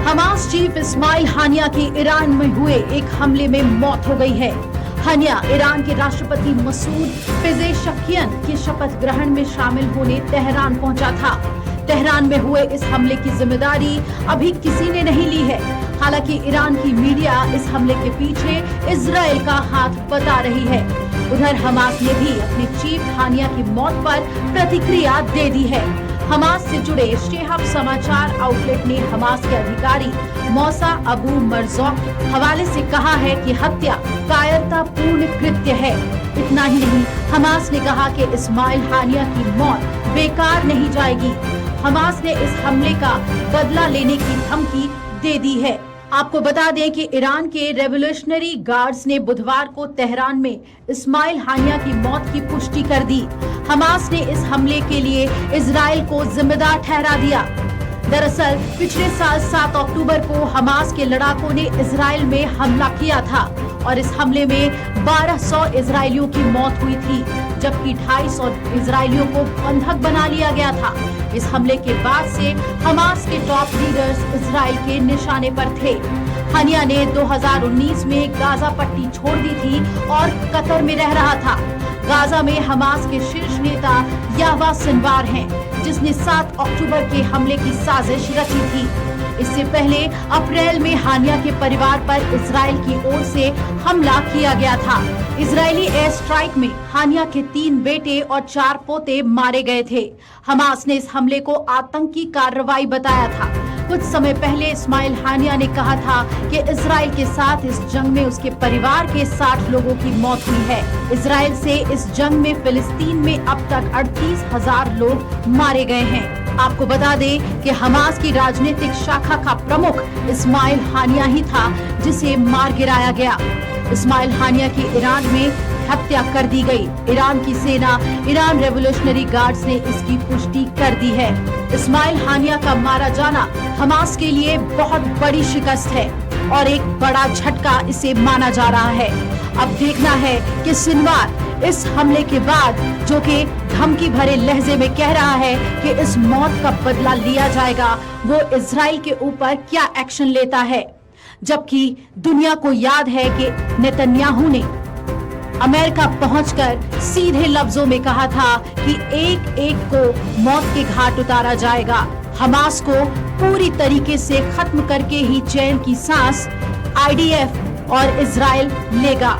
Hamas chief Ismail हानिया की Iran में हुए एक हमले में मौत हो गई है। हानिया ईरान के राष्ट्रपति मसूद पेजेशकियन के शपथ ग्रहण में शामिल होने तेहरान पहुंचा था। तेहरान में हुए इस हमले की जिम्मेदारी अभी किसी ने नहीं ली है। हालांकि ईरान की मीडिया इस हमले के पीछे इजराइल का हाथ बता रही है। उधर हमास ने भी अपने चीफ हानिया की मौत पर प्रतिक्रिया दे दी है। हमास से जुड़े शेहब समाचार आउटलेट ने हमास के अधिकारी मौसा अबू मरज़ूक हवाले से कहा है कि हत्या कायरतापूर्ण कृत्य है। इतना ही नहीं, हमास ने कहा कि इस्माइल हानिया की मौत बेकार नहीं जाएगी। हमास ने इस हमले का बदला लेने की धमकी दे दी है। आपको बता दें कि ईरान के रेवोल्यूशनरी गार्ड्स ने बुधवार को तेहरान में इस्माइल हानिया की मौत की पुष्टि कर दी। हमास ने इस हमले के लिए इजराइल को जिम्मेदार ठहरा दिया। दरअसल पिछले साल 7 अक्टूबर को हमास के लड़ाकों ने इजराइल में हमला किया था और इस हमले में 1200 इजरायलियों की मौत हुई थी, जबकि 250 इजरायलियों को बंधक बना लिया गया था। इस हमले के बाद से हमास के टॉप लीडर्स इजराइल के निशाने पर थे। हानिया ने 2019 में गाजा पट्टी छोड़ दी थी और कतर में रह रहा था। गाजा में हमास के शीर्ष नेता याह्या सिनवार हैं, जिसने 7 अक्टूबर के हमले की साजिश रची थी। इससे पहले अप्रैल में हानिया के परिवार पर इजराइल की ओर से हमला किया गया था। इजरायली एयर स्ट्राइक में हानिया के 3 बेटे और 4 पोते मारे गए थे। हमास ने इस हमले को आतंकी कार्रवाई बताया था। कुछ समय पहले इस्माइल हानिया ने कहा था कि इजराइल के साथ इस जंग में उसके परिवार के 60 लोगों की मौत हुई है। इजराइल से इस जंग में फिलिस्तीन में अब तक 38,000 लोग मारे गए हैं। आपको बता दें कि हमास की राजनीतिक शाखा का प्रमुख इस्माइल हानिया ही था, जिसे मार गिराया गया। इस्माइल हानिया की ईरान में हत्या कर दी गई। ईरान की सेना ईरान रेवोल्यूशनरी गार्ड्स ने इसकी पुष्टि कर दी है। इस्माइल हानिया का मारा जाना हमास के लिए बहुत बड़ी शिकस्त है और एक बड़ा झटका इसे माना जा रहा है। अब देखना है कि सिनवार इस हमले के बाद, जो कि धमकी भरे लहजे में कह रहा है कि इस मौत का बदला लिया जाएगा, वो इजराइल के ऊपर क्या एक्शन लेता है। जबकि दुनिया को याद है कि नेतन्याहू ने अमेरिका पहुंचकर सीधे लफ्जों में कहा था कि एक एक को मौत के घाट उतारा जाएगा। हमास को पूरी तरीके से खत्म करके ही चैन की सांस IDF और इजराइल लेगा।